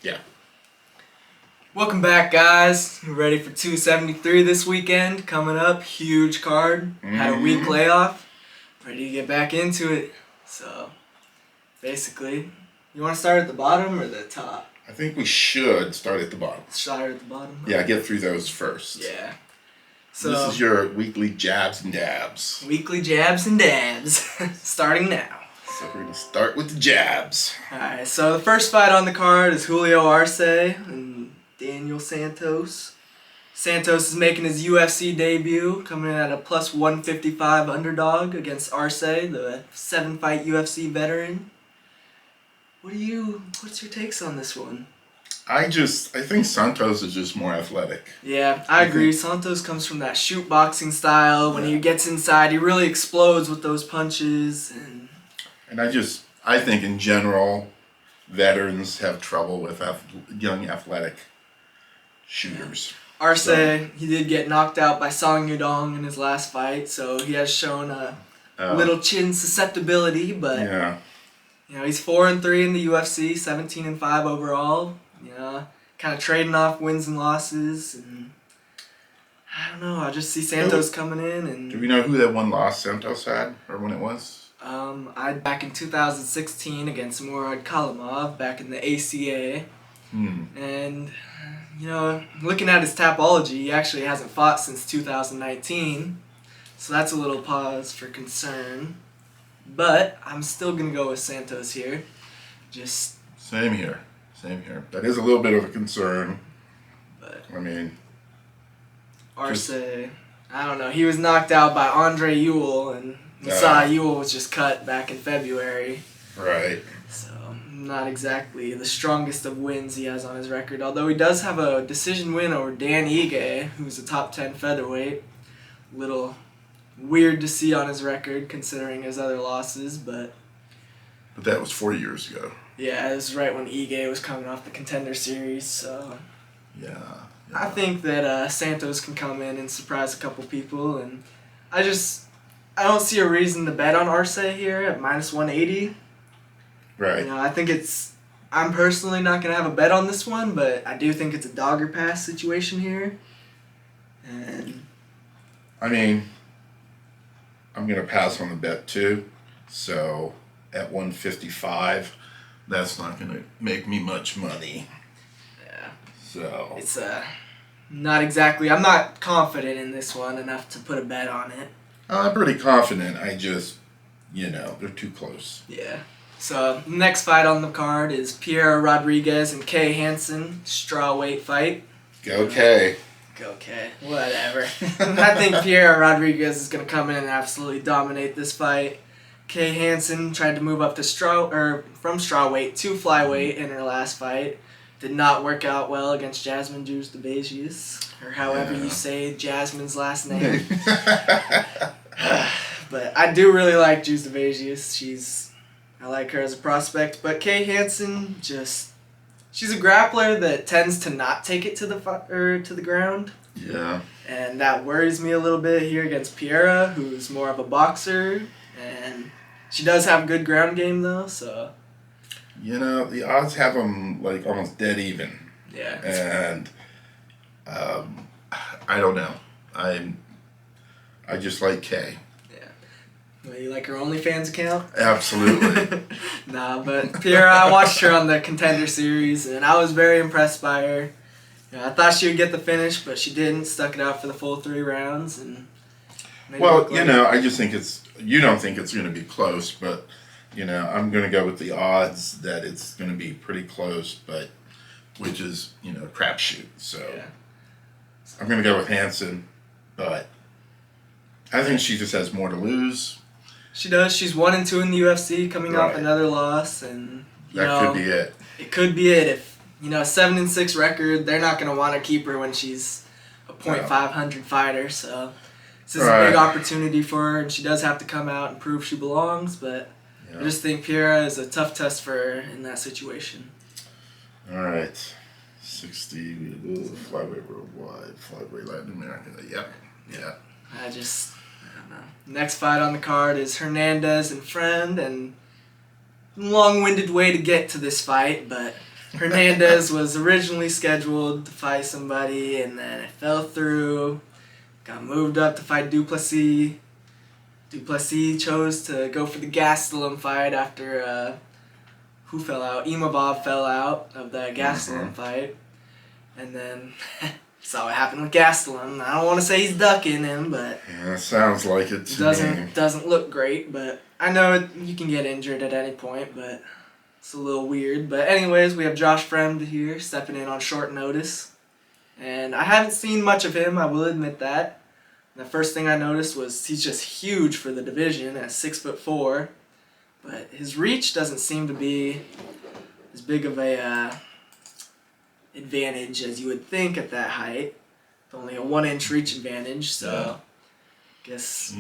Yeah. Welcome back, guys. We're ready for 273 this weekend. Coming up, huge card. Had a week layoff. Ready to get back into it. So, basically, you want to start at the bottom or the top? I think we should start at the bottom. Start at the bottom? Yeah, get through those first. Yeah. So this is your weekly jabs and dabs. Weekly jabs and dabs. Starting now. So we're going to start with the jabs. Alright, so the first fight on the card is Julio Arce and Daniel Santos. Santos is making his UFC debut, coming in at a plus 155 underdog against Arce, the 7-fight UFC veteran. What's your takes on this one? I think Santos is just more athletic. Yeah, I agree. Santos comes from that shoot boxing style. When he gets inside, he really explodes with those punches. And I think in general, veterans have trouble with young athletic shooters. Arce, he did get knocked out by Song Yudong in his last fight, so he has shown a little chin susceptibility, but he's 4-3 in the UFC, 17-5 overall. Kind of trading off wins and losses, and I don't know. I just see Santos coming in. And do we know who that one loss Santos had, or when it was? Back in 2016 against Murad Kalimov back in the ACA. And, looking at his Tapology, he actually hasn't fought since 2019. So that's a little pause for concern. But I'm still going to go with Santos here. Same here. That is a little bit of a concern. But Arce, I don't know. He was knocked out by Andre Ewell, and Ewell was just cut back in February. Right. So, not exactly the strongest of wins he has on his record. Although he does have a decision win over Dan Ige, who's a top 10 featherweight. Little weird to see on his record considering his other losses, but that was 4 years ago. Yeah, it was right when Ige was coming off the Contender Series, so yeah. I think that Santos can come in and surprise a couple people, and I don't see a reason to bet on Arce here at minus 180. Right. I think I'm personally not going to have a bet on this one, but I do think it's a dog or pass situation here. And I'm going to pass on the bet too. So at 155, that's not going to make me much money. Yeah. So it's not exactly. I'm not confident in this one enough to put a bet on it. I'm pretty confident. I just, they're too close. Yeah. So next fight on the card is Pierre Rodriguez and Kay Hansen, strawweight fight. Go Kay. Go Kay. Whatever. I think Pierre Rodriguez is going to come in and absolutely dominate this fight. Kay Hansen tried to move up to from strawweight to flyweight in her last fight. Did not work out well against Jasmine Juzdabegius, or however you say Jasmine's last name. But I do really like Juzdabegius. I like her as a prospect. But Kay Hansen, she's a grappler that tends to not take it to the ground. Yeah. And that worries me a little bit here against Piera, who's more of a boxer, and she does have a good ground game though, so. The odds have them almost dead even. Yeah. And I don't know. I just like Kay. Yeah. Well, you like her OnlyFans account? Absolutely. Nah, but Piera, I watched her on the Contender Series, and I was very impressed by her. I thought she would get the finish, but she didn't. Stuck it out for the full 3 rounds, and. I just think you don't think it's going to be close, but, I'm going to go with the odds that it's going to be pretty close, but, which is, crapshoot. So, I'm going to go with Hansen, but I think she just has more to lose. She does. She's 1-2 in the UFC, coming off another loss, and, that could be it. It could be it. If, a 7-6 record, they're not going to want to keep her when she's a .500 fighter, so. This is a big opportunity for her, and she does have to come out and prove she belongs, but I just think Piera is a tough test for her in that situation. All right. 60, flyweight worldwide, flyweight Latin America. Yep. Yeah. I don't know. Next fight on the card is Hernandez and Friend, and long-winded way to get to this fight, but Hernandez was originally scheduled to fight somebody, and then it fell through. Got moved up to fight Duplessis. Duplessis chose to go for the Gastelum fight after who fell out? Imavov fell out of the Gastelum fight, and then saw what happened with Gastelum. I don't want to say he's ducking him, but yeah, sounds like it to me. Doesn't look great. But I know you can get injured at any point, but it's a little weird. But anyways, we have Josh Fremd here stepping in on short notice, and I haven't seen much of him. I will admit that. The first thing I noticed was he's just huge for the division at 6'4", but his reach doesn't seem to be as big of a advantage as you would think at that height. It's only a 1-inch reach advantage, so I guess.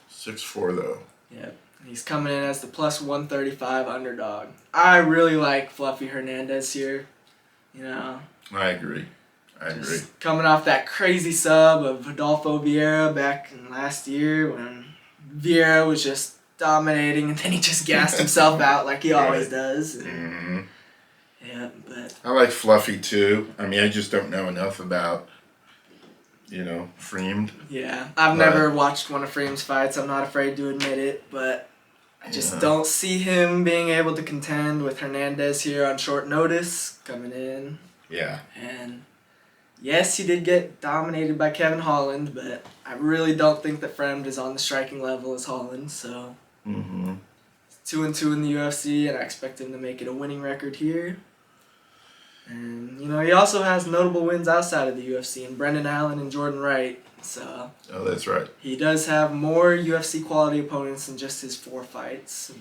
6'4" though. Yeah, he's coming in as the plus 135 underdog. I really like Fluffy Hernandez here. You know. I agree. Coming off that crazy sub of Adolfo Vieira back in last year when Vieira was just dominating and then he just gassed himself out like he always does. And, yeah, but I like Fluffy too. I mean, I just don't know enough about, Fremd. Yeah, I've never watched one of Fremd's fights. I'm not afraid to admit it, but I just don't see him being able to contend with Hernandez here on short notice coming in. Yeah. And yes, he did get dominated by Kevin Holland, but I really don't think that Fremd is on the striking level as Holland, so 2-2 in the UFC, and I expect him to make it a winning record here. And, he also has notable wins outside of the UFC, in Brendan Allen and Jordan Wright, so... Oh, that's right. He does have more UFC quality opponents than just his 4 fights.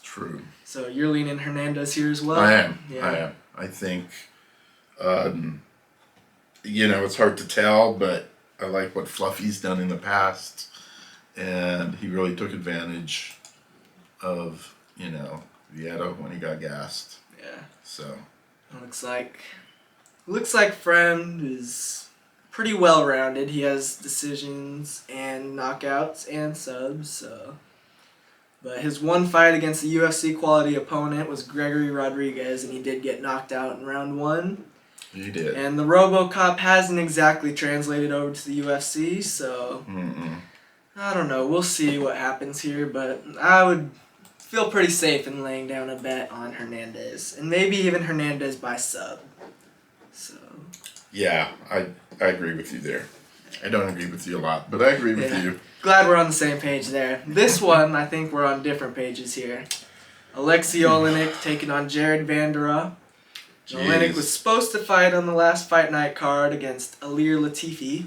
True. So you're leaning Hernandez here as well? I am. Yeah. I am. I think... it's hard to tell, but I like what Fluffy's done in the past, and he really took advantage of, Vieira when he got gassed. Yeah. So. Looks like Fremd is pretty well-rounded. He has decisions and knockouts and subs, so. But his one fight against a UFC quality opponent was Gregory Rodriguez, and he did get knocked out in round 1. He did. And the RoboCop hasn't exactly translated over to the UFC, so I don't know. We'll see what happens here, but I would feel pretty safe in laying down a bet on Hernandez, and maybe even Hernandez by sub. So. Yeah, I agree with you there. I don't agree with you a lot, but I agree with you. Glad we're on the same page there. This one, I think we're on different pages here. Alexei Oleinik taking on Jared Vanderaa. Oleinik was supposed to fight on the last Fight Night card against Alir Latifi.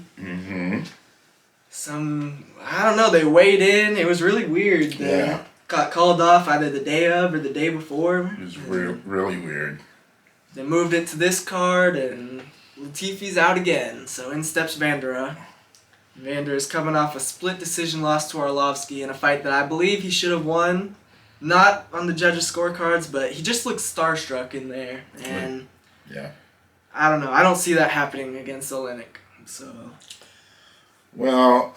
I don't know, they weighed in. It was really weird. Got called off either the day of or the day before. It was really weird. They moved it to this card, and Latifi's out again. So in steps Vanderaa. Vanderaa's coming off a split decision loss to Arlovsky in a fight that I believe he should have won. Not on the judges' scorecards, but he just looks starstruck in there. And I don't know. I don't see that happening against Oleinik. So. Well,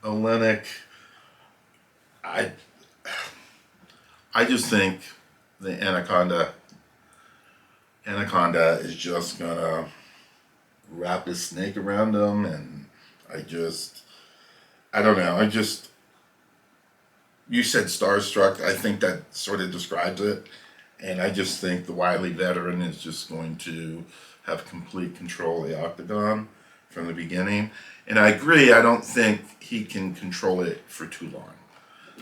Oleinik, I just think the Anaconda is just gonna wrap his snake around him, and I don't know. You said starstruck. I think that sort of describes it, and I just think the wily veteran is just going to have complete control of the octagon from the beginning. And I agree, I don't think he can control it for too long.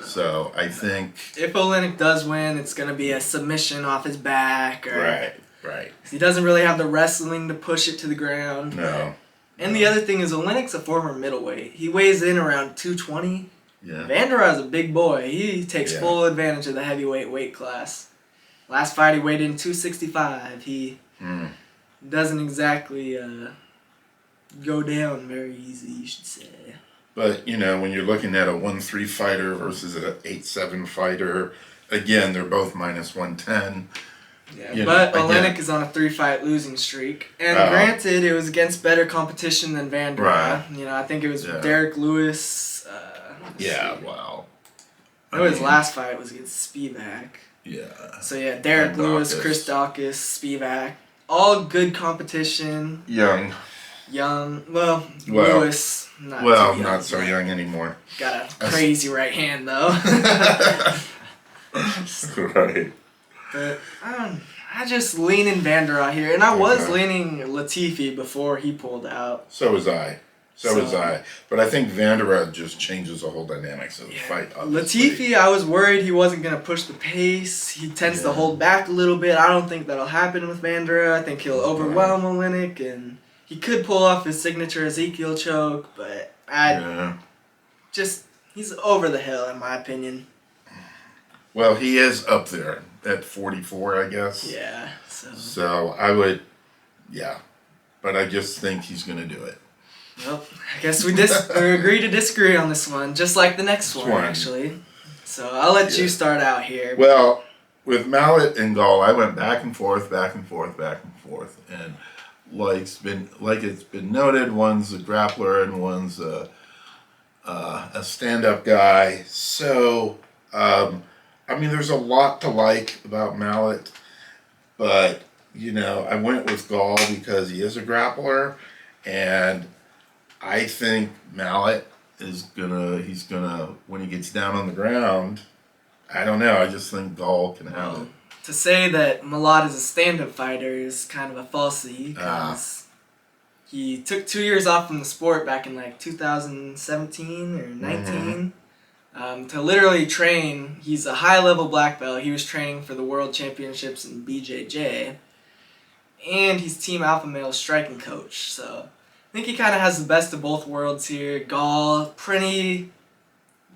So I think if Oleinik does win, it's going to be a submission off his back. Right. He doesn't really have the wrestling to push it to the ground. No. And the other thing is Oleinik's a former middleweight. He weighs in around 220. Yeah. Vanderaa's a big boy. He takes full advantage of the heavyweight weight class. Last fight he weighed in 265. He doesn't exactly go down very easy, you should say. But, when you're looking at a 1-3 fighter versus an 8-7 fighter, again, they're both minus 110. Yeah, but Oleinik is on a 3-fight losing streak. And granted, it was against better competition than Vanderaa. Right. I think it was Derek Lewis. Wow. His last fight was against Spivak. Yeah. So yeah, Derek Lewis, Chris Dawkins, Spivak, all good competition. Young. Well, Lewis, not so young anymore. Got a crazy right hand though. Right. But I just lean in Vanderaa here, and I was leaning Latifi before he pulled out. So was I. But I think Vanderaa just changes the whole dynamics of the fight. Obviously. Latifi, I was worried he wasn't going to push the pace. He tends to hold back a little bit. I don't think that'll happen with Vanderaa. I think he'll overwhelm Oleinik, and he could pull off his signature Ezekiel choke, but he's over the hill in my opinion. Well, he is up there at 44, I guess. Yeah. So I would, but I just think he's going to do it. Well, I guess we agree to disagree on this one, just like the next one, actually. So I'll let you start out here. Well, with Mallet and Gall, I went back and forth, and it's been noted, one's a grappler and one's a stand-up guy. So, there's a lot to like about Mallet, but I went with Gall because he is a grappler, and I think Mallet he's gonna, when he gets down on the ground, I don't know, I just think Gall can have it. To say that Malott is a stand-up fighter is kind of a falsity, because he took 2 years off from the sport back in 2017 or 19 to literally train. He's a high-level black belt. He was training for the World Championships in BJJ, and he's Team Alpha Male striking coach, so I think he kind of has the best of both worlds here. Gall, he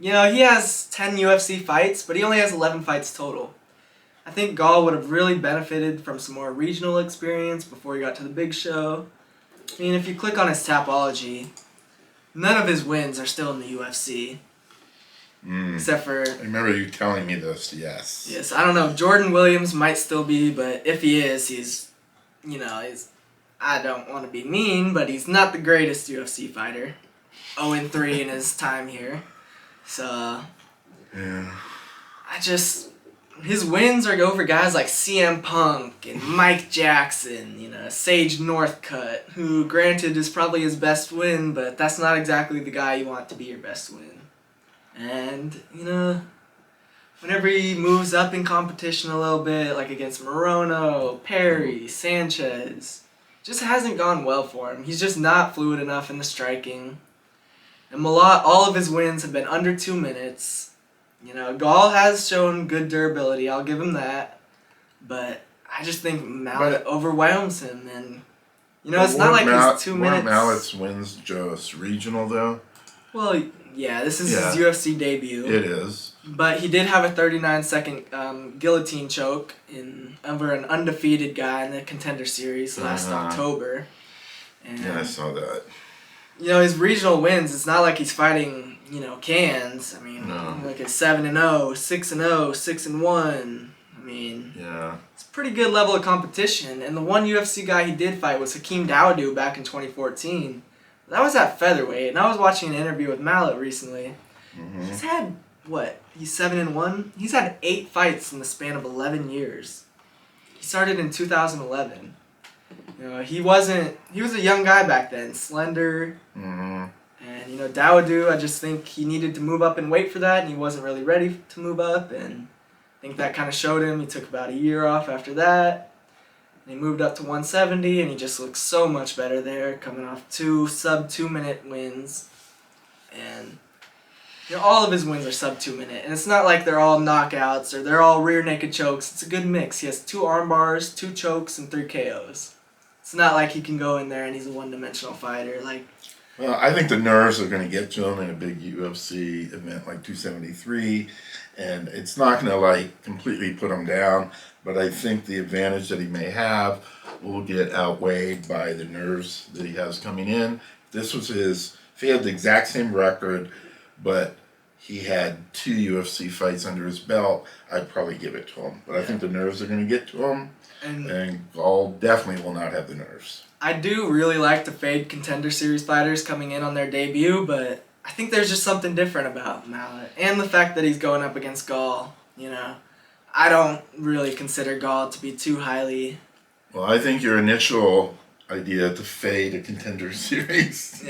has 10 UFC fights, but he only has 11 fights total. I think Gall would have really benefited from some more regional experience before he got to the big show. If you click on his Tapology, none of his wins are still in the UFC. Except for... I remember you telling me this, yes. Yes, I don't know. Jordan Williams might still be, but if he is, he's... I don't want to be mean, but he's not the greatest UFC fighter. 0-3 in his time here. So... Yeah. His wins are over guys like CM Punk and Mike Jackson, Sage Northcutt, who, granted, is probably his best win, but that's not exactly the guy you want to be your best win. And, whenever he moves up in competition a little bit, like against Morono, Perry, Sanchez, just hasn't gone well for him. He's just not fluid enough in the striking. And Malott, all of his wins have been under 2 minutes. Gall has shown good durability, I'll give him that. But I just think Mallet overwhelms him, and it's not like his 2 minutes. Mallett's wins just regional though? Well, yeah, this is his UFC debut. It is. But he did have a 39-second guillotine choke over an undefeated guy in the Contender Series last October. And, I saw that. His regional wins, it's not like he's fighting, cans. Look at 7-0, 6-0, 6-1. It's a pretty good level of competition. And the one UFC guy he did fight was Hakeem Dawodu back in 2014. That was at featherweight, and I was watching an interview with Mallet recently. He's had, he's 7-1? He's had 8 fights in the span of 11 years. He started in 2011. He was a young guy back then, slender. And, Dawodu, I just think he needed to move up in weight for that, and he wasn't really ready to move up, and I think that kind of showed him. He took about a year off after that. And he moved up to 170, and he just looks so much better there, coming off 2 sub-2 minute wins. And all of his wins are sub-2 minute, and it's not like they're all knockouts or they're all rear naked chokes. It's a good mix. He has 2 arm bars, 2 chokes, and 3 KOs. It's not like he can go in there and he's a one-dimensional fighter. Well, I think the nerves are going to get to him in a big UFC event like 273, and it's not going to completely put him down, but I think the advantage that he may have will get outweighed by the nerves that he has coming in. If he had the exact same record, but he had 2 UFC fights under his belt, I'd probably give it to him. But I think the nerves are going to get to him, and Gall definitely will not have the nerves. I do really like to fade Contender Series fighters coming in on their debut, but I think there's just something different about Mallet. And the fact that he's going up against Gall, I don't really consider Gall to be too highly. Well, I think your initial idea to fade a Contender Series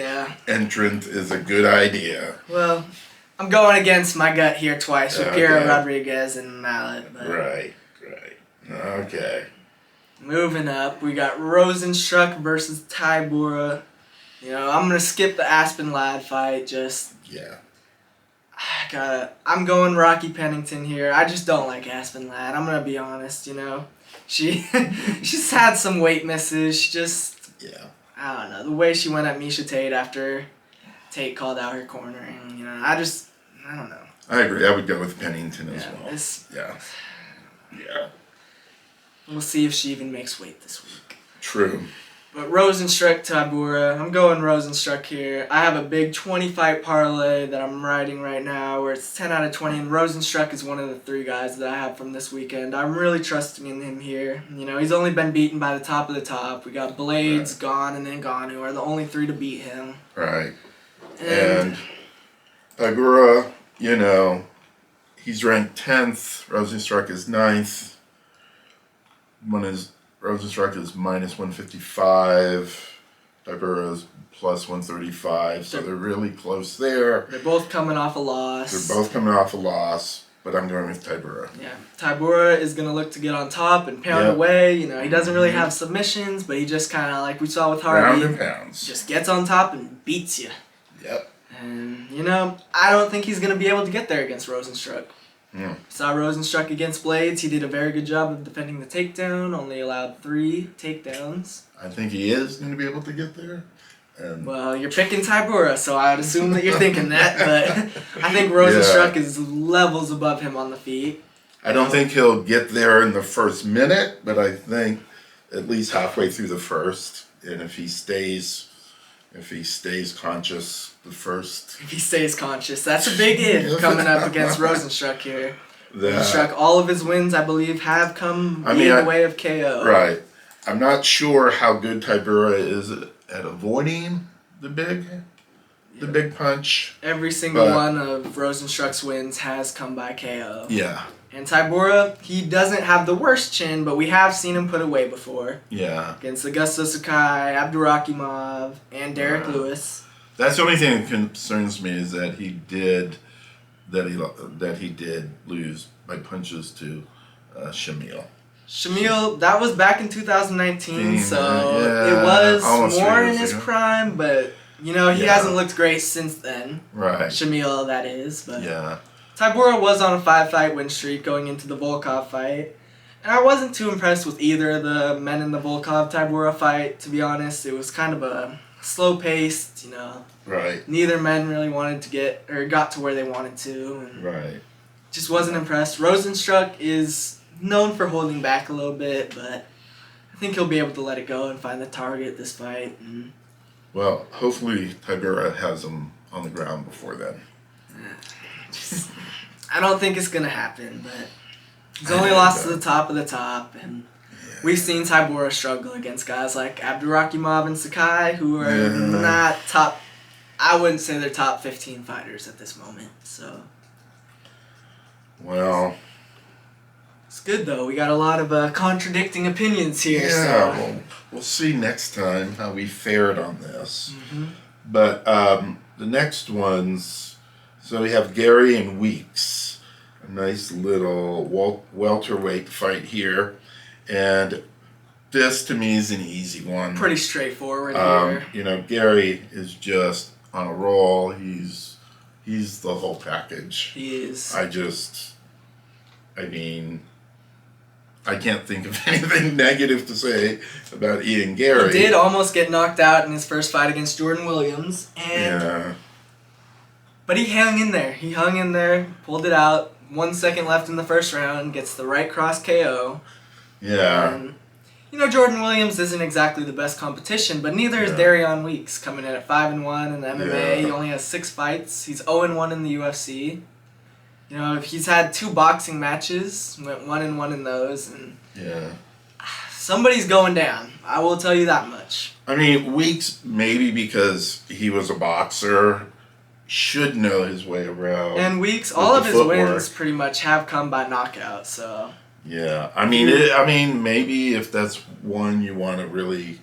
entrant is a good idea. Well, I'm going against my gut here twice with Piero Rodriguez and Mallet. But right. Okay. Moving up, we got Rosenstruck versus Tybura. I'm gonna skip the Aspen Ladd fight. I'm going Rocky Pennington here. I just don't like Aspen Ladd. I'm gonna be honest. She's had some weight misses. She just I don't know, the way she went at Miesha Tate after Tate called out her cornering. I don't know. I agree. I would go with Pennington as well. Yeah. We'll see if she even makes weight this week. True. But Rosenstruck, Tybura, I'm going Rosenstruck here. I have a big 20-fight parlay that I'm riding right now where it's 10 out of 20, and Rosenstruck is one of the 3 guys that I have from this weekend. I'm really trusting in him here. He's only been beaten by the top of the top. We got Blades, Gone, and then Ngannou are the only 3 to beat him. Right. And Tybura, he's ranked 10th. Rosenstruck is 9th. Rosenstruck is minus 155. Tybura is plus 135. So they're really close there. They're both coming off a loss. But I'm going with Tybura. Yeah. Tybura is going to look to get on top and pound away. He doesn't really have submissions, but he just kind of, like we saw with Harvey, round and pounds. Just gets on top and beats you. Yep. And, I don't think he's going to be able to get there against Rosenstruck. Saw Rosenstruck against Blades. He did a very good job of defending the takedown. Only allowed 3 takedowns. I think he is going to be able to get there. Well, you're picking Tybura, so I'd assume that you're thinking that. But I think Rosenstruck is levels above him on the feet. I don't think he'll get there in the first minute, but I think at least halfway through the first. And if he stays conscious the first... If he stays conscious. That's a big if coming up against Rosenstruck here. Rosenstruck, all of his wins, I believe, have come in the way of KO. Right. I'm not sure how good Tybura is at avoiding the big punch. Every single one of Rosenstruck's wins has come by KO. Yeah. And Tybura, he doesn't have the worst chin, but we have seen him put away before. Yeah. Against Augusto Sakai, Abdurakhimov, and Derek Lewis. That's the only thing that concerns me is that he did lose by punches to Shamil. Shamil, that was back in 2019, so it was more in his prime, but he hasn't looked great since then. Right. Shamil, that is, but Tybura was on a 5-fight win streak going into the Volkov fight. And I wasn't too impressed with either of the men in the Volkov-Tybura fight, to be honest. It was kind of a slow-paced, Right. Neither men really wanted to got to where they wanted to. And right. Just wasn't impressed. Rosenstruck is known for holding back a little bit, but I think he'll be able to let it go and find the target this fight. And well, hopefully Tybura has him on the ground before then. I don't think it's going to happen, but he's only lost to the top of the top, and we've seen Tybura struggle against guys like Abdurakhimov and Sakai, who are not top, I wouldn't say they're top 15 fighters at this moment, so. Well. It's good, though. We got a lot of contradicting opinions here. Yeah, so. well, we'll see next time how we fared on this. Mm-hmm. But the next ones... So we have Gary and Weeks, a nice little welterweight fight here, and this to me is an easy one. Pretty straightforward here. Gary is just on a roll. He's the whole package. He is. I can't think of anything negative to say about Ian Gary. He did almost get knocked out in his first fight against Jordan Williams, but he hung in there. Pulled it out. 1 second left in the first round. Gets the right cross KO. Yeah. And, Jordan Williams isn't exactly the best competition, but neither is Darion Weeks, coming in at 5-1 in the MMA. Yeah. He only has 6 fights. He's 0-1 in the UFC. He's had 2 boxing matches. Went 1-1 in those, and somebody's going down. I will tell you that much. Weeks maybe because he was a boxer. should know his way around. And Weeks, all of his wins pretty much have come by knockout. So yeah, I mean, maybe if that's one you want to really,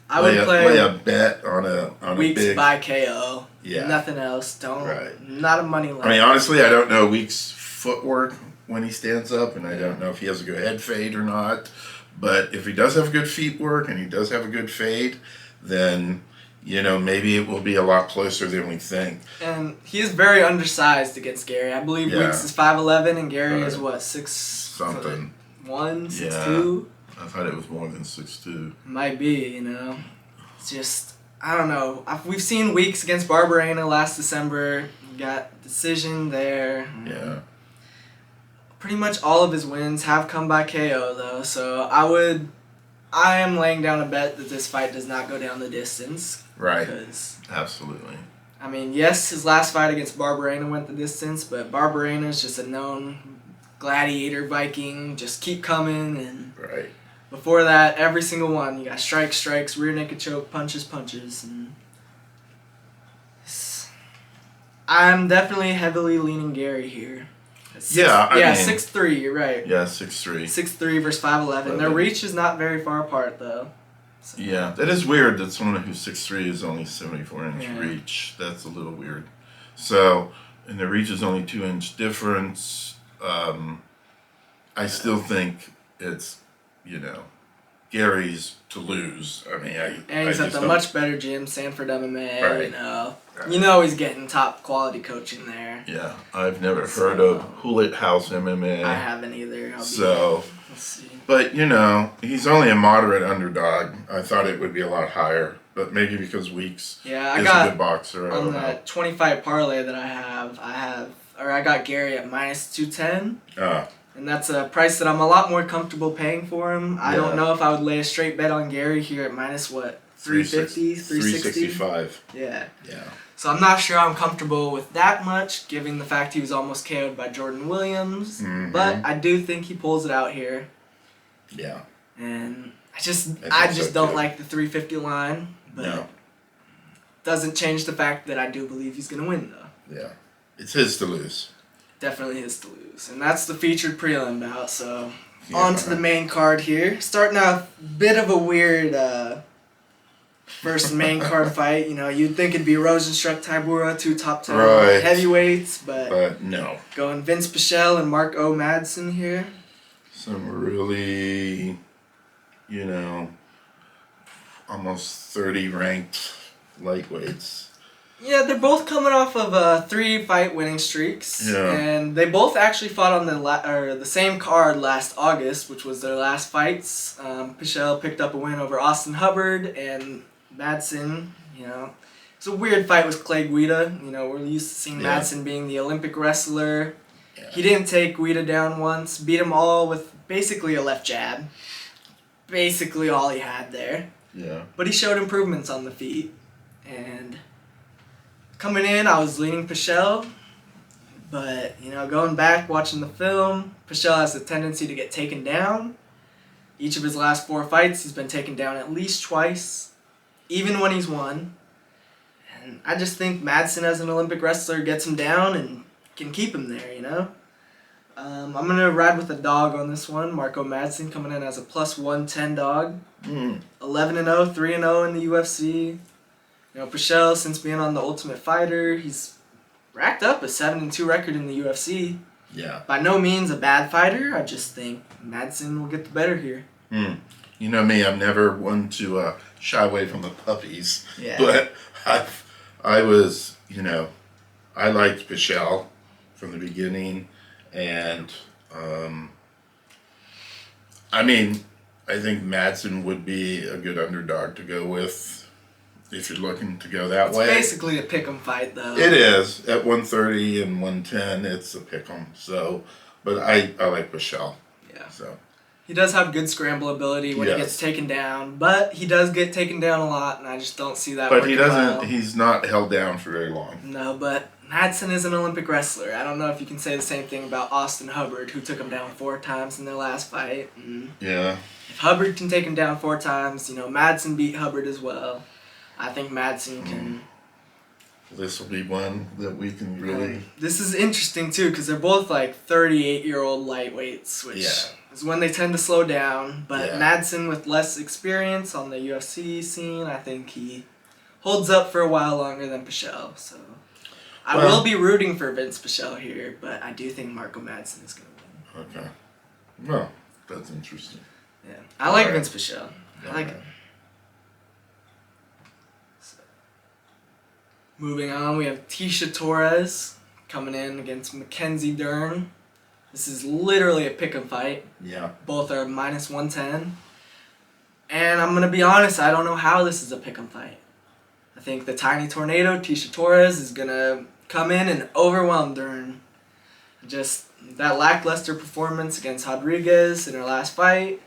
I would play a bet on Weeks a big by KO. Yeah, nothing else. Not a money line. I mean, honestly, I don't know Weeks' footwork when he stands up, and I don't know if he has a good head fade or not. But if he does have good feet work and he does have a good fade, then maybe it will be a lot closer than we think. And he is very undersized against Gary. I believe Weeks is 5'11", and Gary is what, 6 something, 6'2". I thought it was more than 6'2". Might be, It's just, I don't know. We've seen Weeks against Barberena last December. Got decision there. Yeah. Pretty much all of his wins have come by KO though, so I am laying down a bet that this fight does not go down the distance. Right. Absolutely. I mean, yes, his last fight against Barberena went the distance, but Barberena is just a known gladiator Viking. Just keep coming, and right. Before that, every single one, you got strikes, rear naked choke, punches, and I'm definitely heavily leaning Gary here. I mean, 6'3", you're right. Yeah, 6'3". 6'3" versus 5'11". Their reach is not very far apart, though. So. Yeah, that is weird that someone who's 6'3" is only 74-inch reach. That's a little weird. So, and the reach is only 2-inch difference. I still think it's, Gary's to lose. I mean, and he's at the much better gym, Sanford MMA. Right. He's getting top quality coaching there. Yeah, I've never heard of Hewlett House MMA. I haven't either. Let's see. But he's only a moderate underdog. I thought it would be a lot higher, but maybe because Weeks is a good boxer. On that 20-fight parlay that I got Gary at -210. And that's a price that I'm a lot more comfortable paying for him. I don't know if I would lay a straight bet on Gary here at -350, 365. Yeah. So I'm not sure I'm comfortable with that much, given the fact he was almost KO'd by Jordan Williams. Mm-hmm. But I do think he pulls it out here. Yeah. And I just don't like the 350 line. But doesn't change the fact that I do believe he's going to win, though. Yeah. It's his to lose. Definitely his to lose. And that's the featured prelim bout, so on to the main card here. Starting out a bit of a weird first main card fight. You'd think it'd be Rosenstruck, Tybura, 2 top 10 heavyweights, but no. Going Vince Pichel and Mark O. Madsen here. Some really, almost 30 ranked lightweights. Yeah, they're both coming off of 3-fight winning streaks, and they both actually fought on the same card last August, which was their last fights. Pichel picked up a win over Austin Hubbard, and Madsen, it's a weird fight with Clay Guida. We're used to seeing Madsen being the Olympic wrestler. Yeah. He didn't take Guida down once, beat him all with basically a left jab. Basically all he had there. Yeah. But he showed improvements on the feet, and coming in, I was leaning Pichel, but, going back, watching the film, Pichel has a tendency to get taken down. Each of his last 4 fights, he's been taken down at least twice, even when he's won. And I just think Madsen, as an Olympic wrestler, gets him down and can keep him there, I'm going to ride with a dog on this one. Marco Madsen coming in as a +110 dog. 11-0, 3-0 in the UFC. Pichel, since being on The Ultimate Fighter, he's racked up a 7-2 record in the UFC. Yeah. By no means a bad fighter. I just think Madsen will get the better here. You know me, I'm never one to shy away from the puppies. Yeah. But I was, I liked Pichel from the beginning, and I think Madsen would be a good underdog to go with. If you're looking to go that way. It's basically a pick'em fight, though. It is. At 130 and 110, it's a pick'em. So, but I like Pichel. Yeah. So. He does have good scramble ability when he gets taken down, but he does get taken down a lot, and I just don't see that working well. He's not held down for very long. No, but Madsen is an Olympic wrestler. I don't know if you can say the same thing about Austin Hubbard, who took him down 4 times in their last fight. Yeah. If Hubbard can take him down 4 times, Madsen beat Hubbard as well. I think Madsen this will be one that we can really. This is interesting too because they're both like 38-year-old lightweights, which is when they tend to slow down. But Madsen, with less experience on the UFC scene, I think he holds up for a while longer than Pichel. So I will be rooting for Vince Pichel here, but I do think Marco Madsen is going to win. Okay. Well, that's interesting. Yeah, I like Vince Pichel. I like him. So, moving on, we have Tisha Torres coming in against Mackenzie Dern. This is literally a pick'em fight. Yeah. Both are minus 110. And I'm going to be honest, I don't know how this is a pick'em fight. I think the tiny tornado, Tisha Torres, is going to come in and overwhelm Dern. Just that lackluster performance against Rodriguez in her last fight.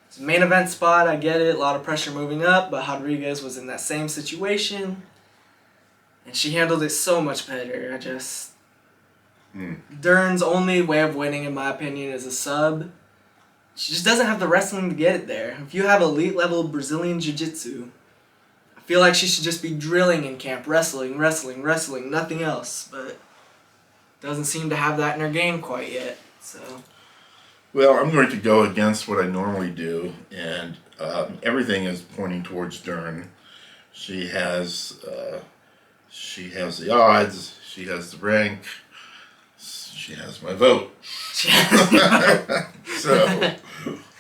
It's a main event spot, I get it, a lot of pressure moving up, but Rodriguez was in that same situation. And she handled it so much better. Dern's only way of winning, in my opinion, is a sub. She just doesn't have the wrestling to get it there. If you have elite level Brazilian Jiu-Jitsu, I feel like she should just be drilling in camp, wrestling, nothing else. But doesn't seem to have that in her game quite yet. So. Well, I'm going to go against what I normally do, and everything is pointing towards Dern. She has the odds. She has the rank. She has my vote. So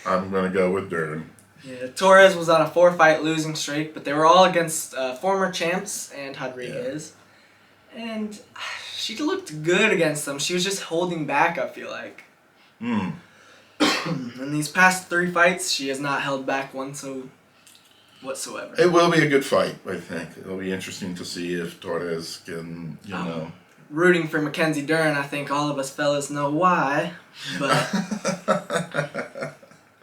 I'm going to go with Dern. Yeah, Torres was on a 4-fight losing streak, but they were all against former champs and Rodriguez. Yeah. And she looked good against them. She was just holding back, I feel like. In these past 3 fights, she has not held back whatsoever. It will be a good fight, I think. It'll be interesting to see if Torres can, Rooting for Mackenzie Dern, I think all of us fellas know why. But,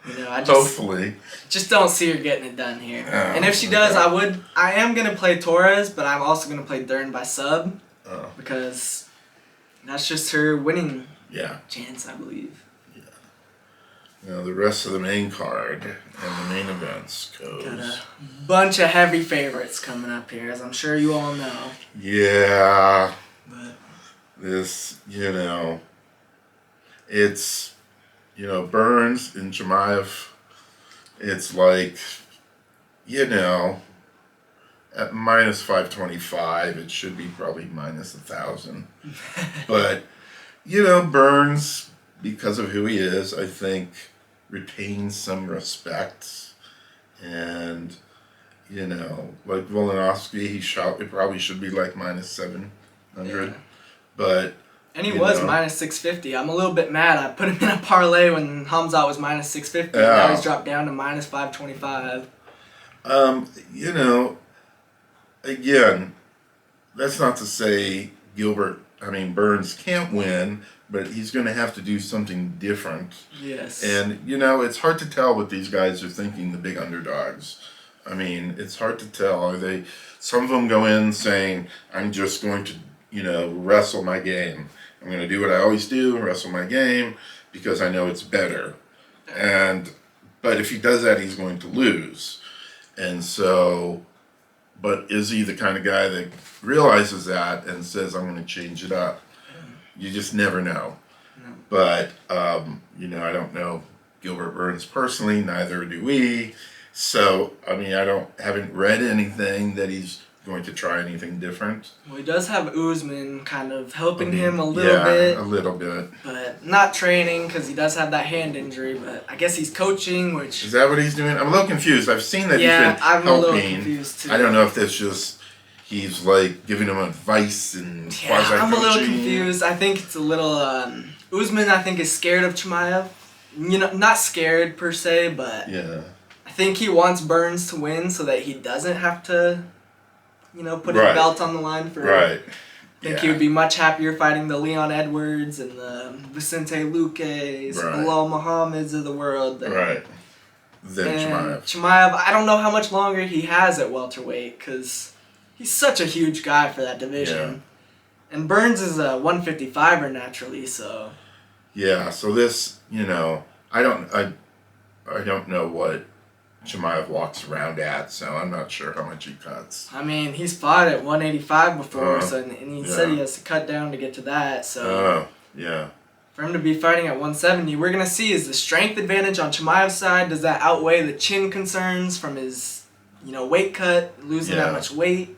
I hopefully. Just don't see her getting it done here. And if she does, I am going to play Torres, but I'm also going to play Dern by sub. Because that's just her winning chance, I believe. Yeah. The rest of the main card and the main events goes. Got a bunch of heavy favorites coming up here, as I'm sure you all know. Yeah. But this, it's, Burns and Chimaev, it's like, at minus 525, it should be probably minus 1,000. But, Burns, because of who he is, I think retains some respect. And, like Volkanovski, it probably should be like minus 700. Yeah. But... And he was minus 650. I'm a little bit mad. I put him in a parlay when Hamzat was minus 650. Yeah. Now he's dropped down to minus 525. Again, that's not to say Burns can't win, but he's going to have to do something different. Yes. And, it's hard to tell what these guys are thinking, the big underdogs. It's hard to tell. Some of them go in saying, I'm just going to, wrestle my game. I'm going to do what I always do, wrestle my game, because I know it's better. But if he does that, he's going to lose. And so, but is he the kind of guy that realizes that and says, I'm going to change it up? You just never know. No. But, I don't know Gilbert Burns personally, neither do we. So, haven't read anything that he's going to try anything different. Well, he does have Usman kind of helping him a little bit. Yeah, a little bit. But not training because he does have that hand injury, but I guess he's coaching, which... Is that what he's doing? I'm a little confused. I've seen that he's been helping. I'm a little confused too. I don't know if that's just... He's like giving him advice and quasi-coaching. I'm a little confused. I think it's a little... Usman, I think, is scared of Chimaev. Not scared per se, but... Yeah. I think he wants Burns to win so that he doesn't have to... put his belt on the line for... Right. I think he would be much happier fighting the Leon Edwards and the Vicente Luques, Bilal Muhammad's of the world. Than Chimaev. Chimaev, I don't know how much longer he has at welterweight because he's such a huge guy for that division. Yeah. And Burns is a 155er naturally, so... Yeah, so this, I don't know what Chimaev walks around at, so I'm not sure how much he cuts. I mean, he's fought at 185 before, and he said he has to cut down to get to that. So yeah. For him to be fighting at 170, we're gonna see, is the strength advantage on Chimaev's side? Does that outweigh the chin concerns from his, weight cut, losing that much weight?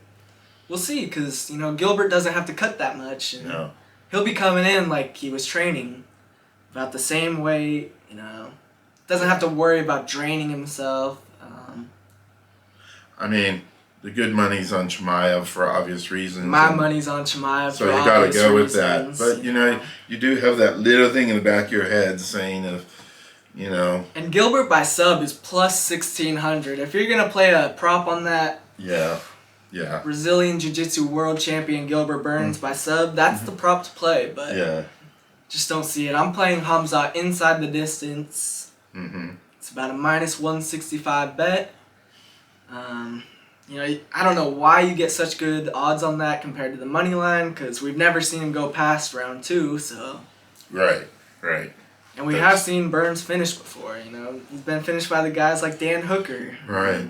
We'll see, because Gilbert doesn't have to cut that much, and he'll be coming in like he was training, about the same weight. Doesn't have to worry about draining himself. I mean, the good money's on Chimaev for obvious reasons. My money's on Chimaev. So you got to go with that. But you do have that little thing in the back of your head saying, And Gilbert by sub is plus 1,600. If you're gonna play a prop on that. Yeah. Brazilian Jiu-Jitsu world champion Gilbert Burns by sub, that's the prop to play. But just don't see it. I'm playing Hamzat inside the distance. It's about a minus 165 bet. I don't know why you get such good odds on that compared to the money line, because we've never seen him go past round 2. So. Right. And we have seen Burns finish before. He's been finished by the guys like Dan Hooker. Right.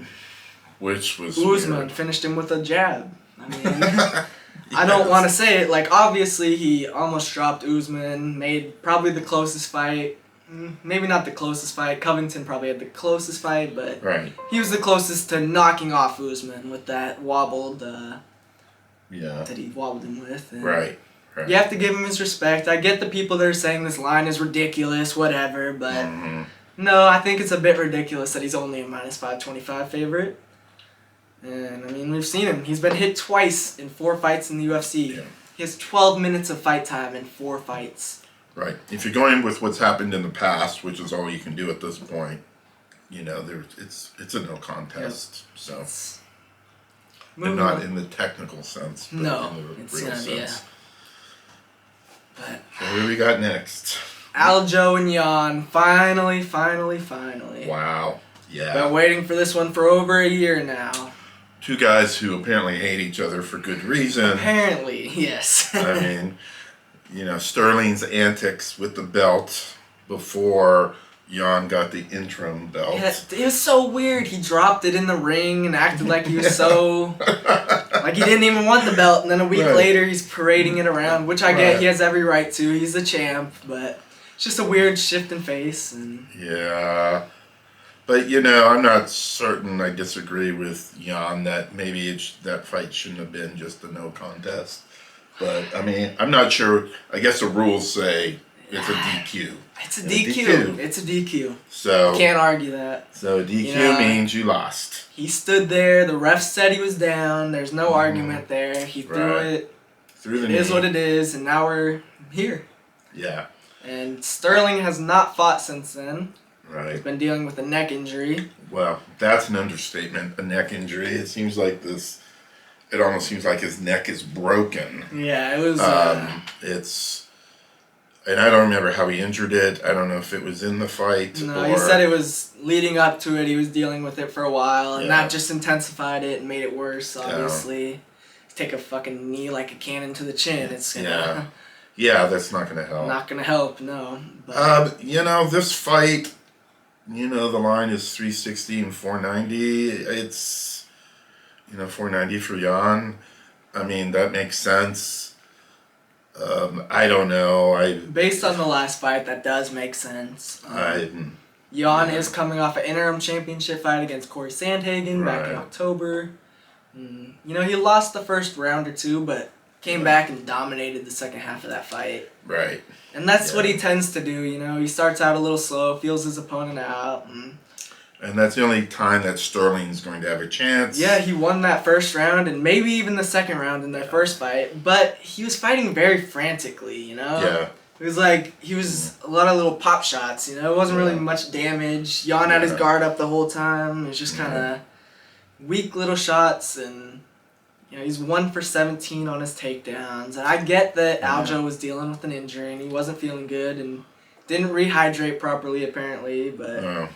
Which was Usman weird. Finished him with a jab. I mean, I don't want to say it. Like, obviously, he almost dropped Usman, made probably the closest fight. Maybe not the closest fight. Covington probably had the closest fight, but he was the closest to knocking off Usman with that wobbled. That he wobbled him with. And right. You have to give him his respect. I get the people that are saying this line is ridiculous, whatever, but no, I think it's a bit ridiculous that he's only a minus 525 favorite. And I mean, we've seen him. He's been hit twice in 4 fights in the UFC. He has 12 minutes of fight time in 4 fights. Right. If you're going with what's happened in the past, which is all you can do at this point, it's a no contest. So, and not in the technical sense, but in the real sense. But who do we got next? Aljo and Jan, finally. Wow. Yeah. Been waiting for this one for over a year now. 2 guys who apparently hate each other for good reason. Apparently, yes. I mean, Sterling's antics with the belt before Jan got the interim belt. Yeah, it was so weird. He dropped it in the ring and acted like he was so... like he didn't even want the belt, and then a week later he's parading it around, which I get he has every right to. He's the champ, but it's just a weird shift in face. And yeah. But, I'm not certain. I disagree with Jan that maybe that fight shouldn't have been just a no contest. But, I mean, I'm not sure. I guess the rules say it's a DQ. It's a DQ. It's a DQ. So can't argue that. So DQ means you lost. He stood there. The ref said he was down. There's no argument there. He threw it. Through the knee. It is what it is, and now we're here. Yeah. And Sterling has not fought since then. Right. He's been dealing with a neck injury. Well, that's an understatement. A neck injury. It seems like this. It almost seems like his neck is broken. Yeah, it was. And I don't remember how he injured it. I don't know if it was in the fight. No, he said it was leading up to it. He was dealing with it for a while, and that just intensified it and made it worse. Obviously, take a fucking knee like a cannon to the chin. It's gonna. Yeah, that's not gonna help. Not gonna help. No. But, this fight. The line is 360 and 490. It's 490 for Jan. I mean, that makes sense. I don't know. Based on the last fight, that does make sense. Jan is coming off an interim championship fight against Corey Sandhagen back in October. He lost the first round or 2, but came back and dominated the second half of that fight. Right. And that's what he tends to do. He starts out a little slow, feels his opponent out. And that's the only time that Sterling's going to have a chance. Yeah, he won that first round and maybe even the second round in their first fight. But he was fighting very frantically, Yeah. It was like he was a lot of little pop shots, It wasn't really much damage. Jan had his guard up the whole time. It was just kind of weak little shots. And, he's 1 for 17 on his takedowns. And I get that Aljo was dealing with an injury and he wasn't feeling good and didn't rehydrate properly apparently. But...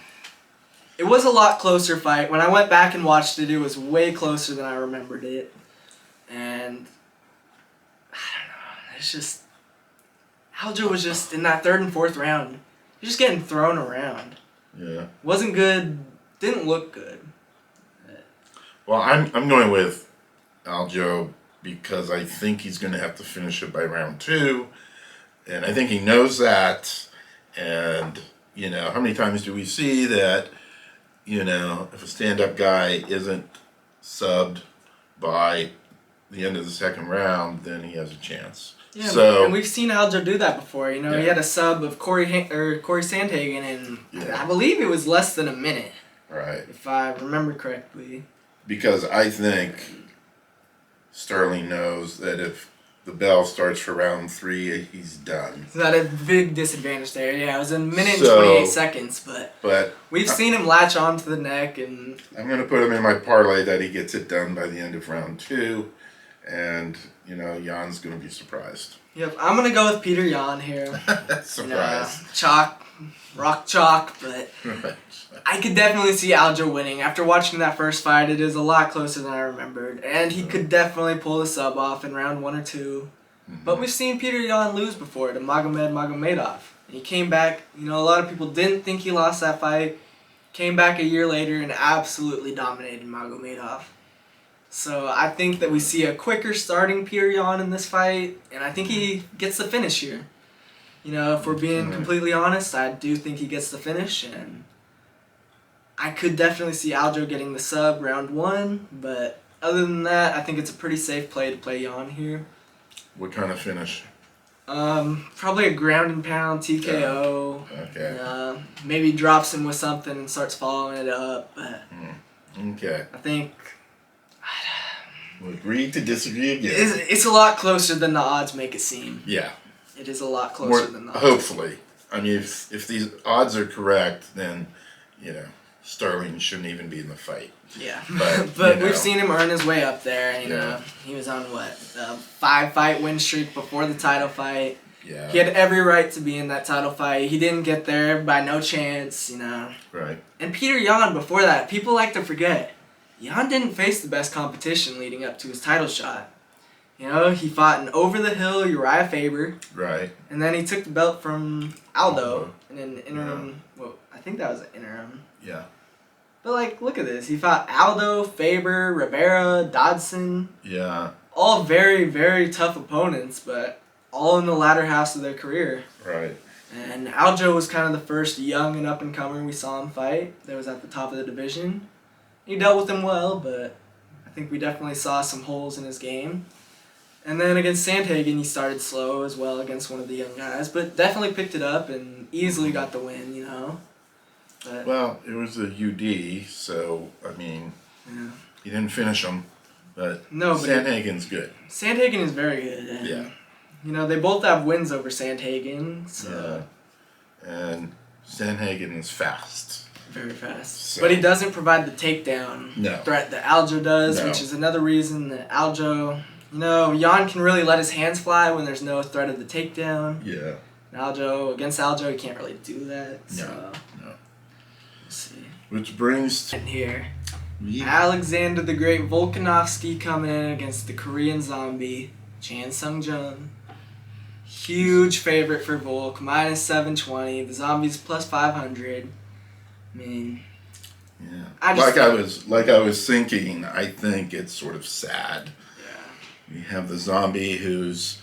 it was a lot closer fight. When I went back and watched it, it was way closer than I remembered it. And I don't know. It's just Aljo was just in that 3rd and 4th round. He was just getting thrown around. Yeah. Wasn't good didn't look good. Well, I'm going with Aljo because I think he's going to have to finish it by round 2, and I think he knows that. And how many times do we see that? If a stand-up guy isn't subbed by the end of the second round, then he has a chance. Yeah, so, and we've seen Aljo do that before. He had a sub of Corey Sandhagen, and I believe it was less than a minute. Right. If I remember correctly. Because I think Sterling knows that if the bell starts for round 3, he's done. He's at a big disadvantage there. Yeah, it was a minute and 28 seconds, but we've seen him latch onto the neck, and I'm going to put him in my parlay that he gets it done by the end of round 2, and Jan's going to be surprised. Yep, I'm going to go with Peter Yan here. Surprise. Rock chalk, but I could definitely see Aljo winning. After watching that first fight, it is a lot closer than I remembered. And he could definitely pull the sub off in round 1 or 2. Mm-hmm. But we've seen Peter Yan lose before to Magomed Magomedov. And he came back. A lot of people didn't think he lost that fight. Came back a year later and absolutely dominated Magomedov. So I think that we see a quicker starting Peter Yan in this fight. And I think he gets the finish here. If we're being completely honest, I do think he gets the finish, and I could definitely see Aljo getting the sub round 1, but other than that, I think it's a pretty safe play to play Yan here. What kind of finish? Probably a ground and pound TKO. Okay. Maybe drops him with something and starts following it up, but okay. I think we'll agree to disagree again. It's a lot closer than the odds make it seem. Yeah. It is a lot closer than that. Hopefully. I mean, if these odds are correct, then, Sterling shouldn't even be in the fight. Yeah. But we've seen him earn his way up there. He was on, a 5-fight win streak before the title fight. Yeah. He had every right to be in that title fight. He didn't get there by no chance, Right. And Peter Yan, before that, people like to forget, Yan didn't face the best competition leading up to his title shot. He fought an over-the-hill Uriah Faber. Right. And then he took the belt from Aldo in an interim. Yeah. Well, I think that was an interim. Yeah. But, look at this. He fought Aldo, Faber, Rivera, Dodson. Yeah. All very, very tough opponents, but all in the latter halves of their career. Right. And Aljo was kind of the first young and up-and-comer we saw him fight that was at the top of the division. He dealt with him well, but I think we definitely saw some holes in his game. And then against Sandhagen, he started slow as well against one of the young guys, but definitely picked it up and easily got the win, But, well, it was a UD, so, he didn't finish him, but Sandhagen's good. Sandhagen is very good. And, they both have wins over Sandhagen, so. Yeah. And Sandhagen is fast. Very fast. So. But he doesn't provide the takedown threat that Aljo does, which is another reason that Aljo... Yan can really let his hands fly when there's no threat of the takedown. Yeah. And against Aljo, he can't really do that. So. No. Let's see. Which brings here. Alexander the Great Volkanovski coming in against the Korean zombie, Chan Sung-jung. Huge favorite for Volk, minus 720. The zombie's plus 500. Yeah. I was thinking, I think it's sort of sad. We have the zombie who's,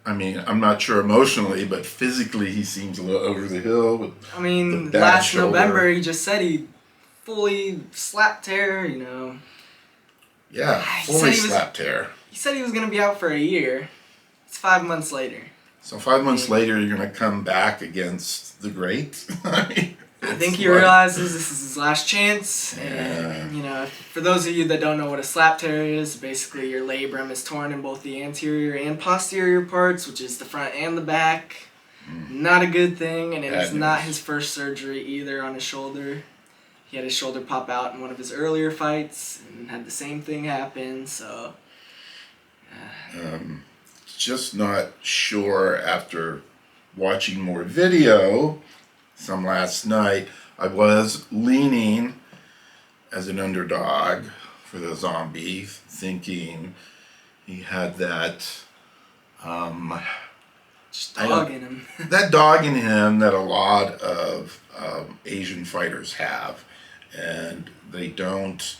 I'm not sure emotionally, but physically he seems a little over the hill. With last shoulder. November he just said he fully slapped tear, Yeah, fully slapped tear. He said he was going to be out for a year. It's 5 months later. So 5 months later you're going to come back against the great? I think he realizes this is his last chance, and for those of you that don't know what a slap tear is, basically your labrum is torn in both the anterior and posterior parts, which is the front and the back. Not a good thing, and it was not his first surgery either on his shoulder. He had his shoulder pop out in one of his earlier fights and had the same thing happen, so... Just not sure after watching more video... Some last night, I was leaning as an underdog for the zombie, thinking he had that just dog in him. That dog in him that a lot of Asian fighters have. and they don't,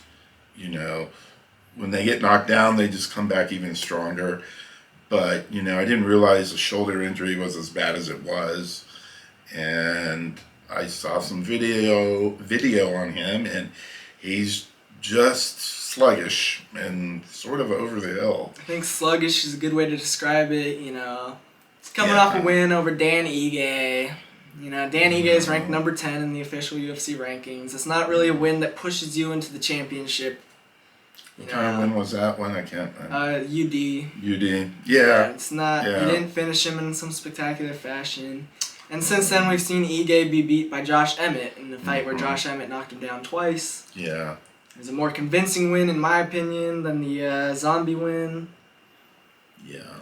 when they get knocked down, they just come back even stronger. But, I didn't realize the shoulder injury was as bad as it was. And I saw some video on him, and he's just sluggish and sort of over the hill. I think sluggish is a good way to describe it. He's coming off a win over Dan Ige. Dan Ige is ranked number 10 in the official UFC rankings. It's not really a win that pushes you into the championship. What kind of win was that one? I can't. UD. UD. Yeah. It's not. Yeah. He didn't finish him in some spectacular fashion. And since then, we've seen Ige be beat by Josh Emmett in the fight where Josh Emmett knocked him down twice. Yeah. It was a more convincing win, in my opinion, than the Zombie win. Yeah.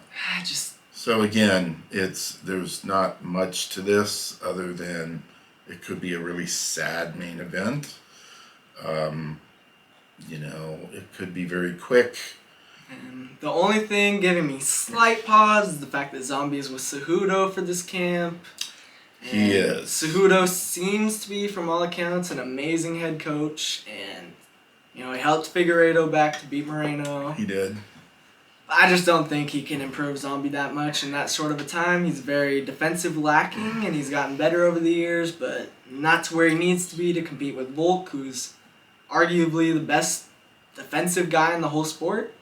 So again, there's not much to this other than it could be a really sad main event. It could be very quick. And the only thing giving me slight pause is the fact that Zombie is with Cejudo for this camp. And he is. Cejudo seems to be, from all accounts, an amazing head coach, and he helped Figueiredo back to beat Moreno. He did. I just don't think he can improve Zombie that much in that short of a time. He's very defensive lacking, and he's gotten better over the years, but not to where he needs to be to compete with Volk, who's arguably the best defensive guy in the whole sport.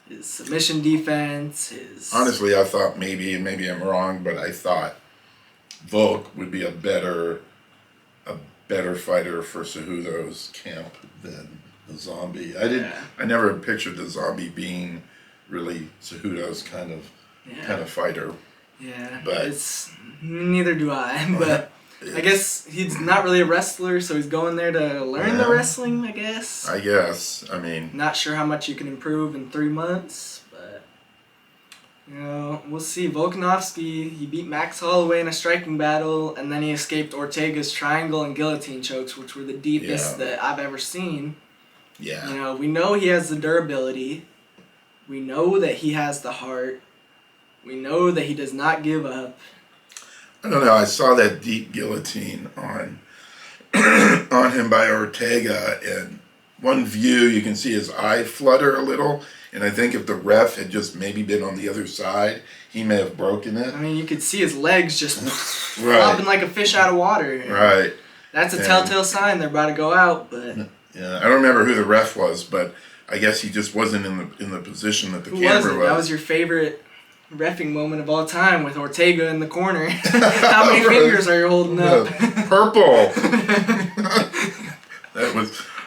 His submission defense, Honestly, I thought maybe I'm wrong, but I thought Volk would be a better fighter for Cejudo's camp than the Zombie. I never pictured the Zombie being really Cejudo's kind of fighter. Yeah, but neither do I. But I guess he's not really a wrestler, so he's going there to learn the wrestling, I guess. I mean, not sure how much you can improve in 3 months, but we'll see. Volkanovski, he beat Max Holloway in a striking battle, and then he escaped Ortega's triangle and guillotine chokes, which were the deepest that I've ever seen. Yeah. We know he has the durability. We know that he has the heart. We know that he does not give up. I don't know. I saw that deep guillotine on him by Ortega, and one view you can see his eye flutter a little, and I think if the ref had just maybe been on the other side, he may have broken it. I mean, you could see his legs just flopping like a fish out of water. Right. That's a telltale sign they're about to go out, but... Yeah, I don't remember who the ref was, but I guess he just wasn't in the position that the camera was. That was your favorite reffing moment of all time with Ortega in the corner. How many fingers are you holding up? Purple.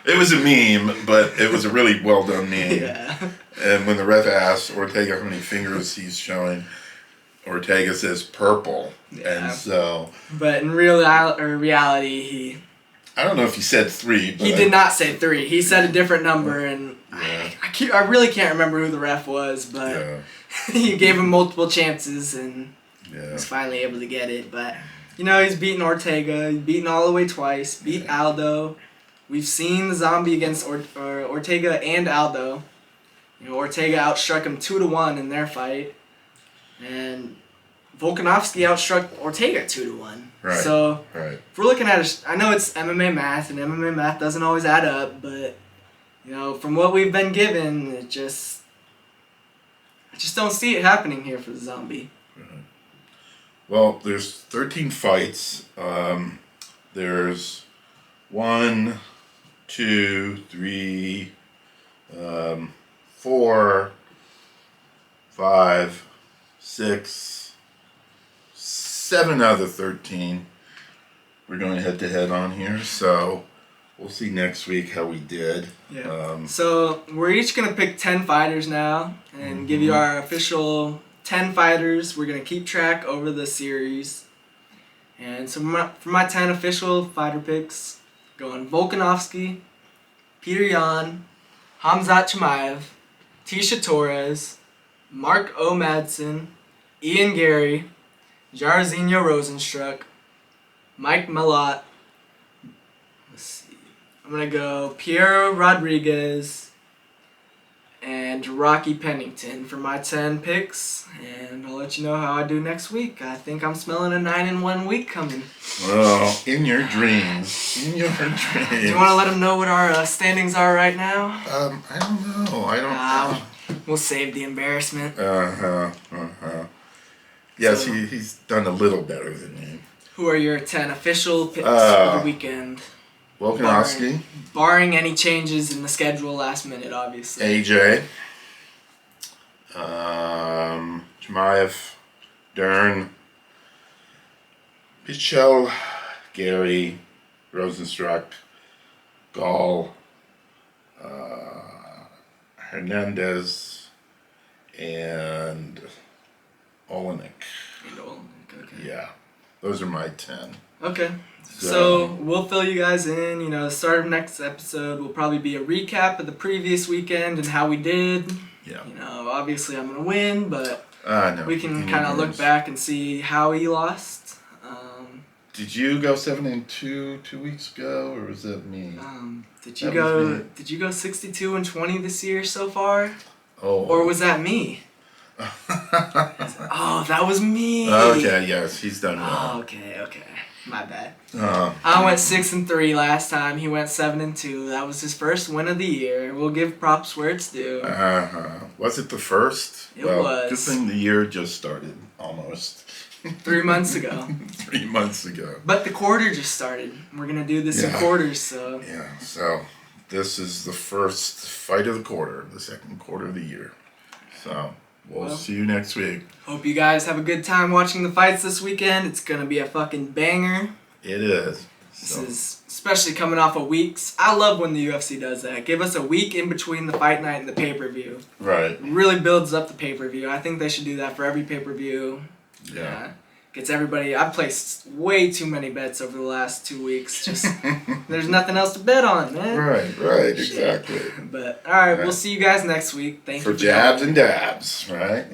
It was a meme, but it was a really well done meme. Yeah. And when the ref asked Ortega how many fingers he's showing, Ortega says purple. Yeah. And so. But in reality, I don't know if he said 3. But he did not say 3. He said a different number, and I really can't remember who the ref was, but he gave him multiple chances, and he was finally able to get it. But, he's beaten Ortega. He's beaten Holloway twice, beat Aldo. We've seen the Zombie against Ortega and Aldo. Ortega outstruck him 2-1 in their fight, and Volkanovski outstruck Ortega 2-1. Right. So if we're looking at it, I know it's MMA math, and MMA math doesn't always add up, but from what we've been given, I just don't see it happening here for the Zombie. Right. Well, there's 13 fights. There's 1, 2, 3, 4, 5, 6, 7 out of the 13 we're going head to head on here, so we'll see next week how we did. Yeah. So we're each gonna pick 10 fighters now and give you our official 10 fighters. We're gonna keep track over the series. And so for my 10 official fighter picks, going Volkanovski, Peter Yan, Hamzat Chimaev, Tisha Torres, Mark O. Madsen, Ian Gary, Jairzinho Rosenstruck, Mike Malott. Let's see. I'm going to go Piero Rodriguez, and Rocky Pennington for my 10 picks. And I'll let you know how I do next week. I think I'm smelling a 9-1 week coming. Well, in your dreams. In your dreams. Do you want to let them know what our standings are right now? I don't know. I don't. We'll save the embarrassment. Yes, so, he's done a little better than me. Who are your 10 official picks for the weekend? Volkanovski. Barring any changes in the schedule last minute, obviously. AJ. Chimaev. Dern. Pichel. Gary. Rosenstruck. Gall. Hernandez. And Olenek. Okay. Yeah. Those are my 10. Okay. So we'll fill you guys in. You know, the start of next episode will probably be a recap of the previous weekend and how we did. Yeah. You know, obviously I'm gonna win, but no, we can kind of look back and see how he lost. Did you go 7-2 2 weeks ago, or was that me? Did you go 62-20 this year so far? Oh. Or was that me? Oh, that was me. Okay, yes, he's done well. Oh, okay. My bad. I went 6-3 last time. He went 7-2. That was his first win of the year. We'll give props where it's due. Was it the first? It was. Good thing the year just started, almost. 3 months ago. 3 months ago. But the quarter just started. We're gonna do this in quarters, so. Yeah. So this is the first fight of the quarter, the second quarter of the year. So. We'll see you next week. Hope you guys have a good time watching the fights this weekend. It's going to be a fucking banger. It is. This is especially coming off of weeks. I love when the UFC does that. Give us a week in between the fight night and the pay-per-view. Right. It really builds up the pay-per-view. I think they should do that for every pay-per-view. Yeah. Gets everybody. I've placed way too many bets over the last 2 weeks. Just there's nothing else to bet on, man. Right, exactly. But all right, we'll see you guys next week. Thank you for jabs and dabs, right?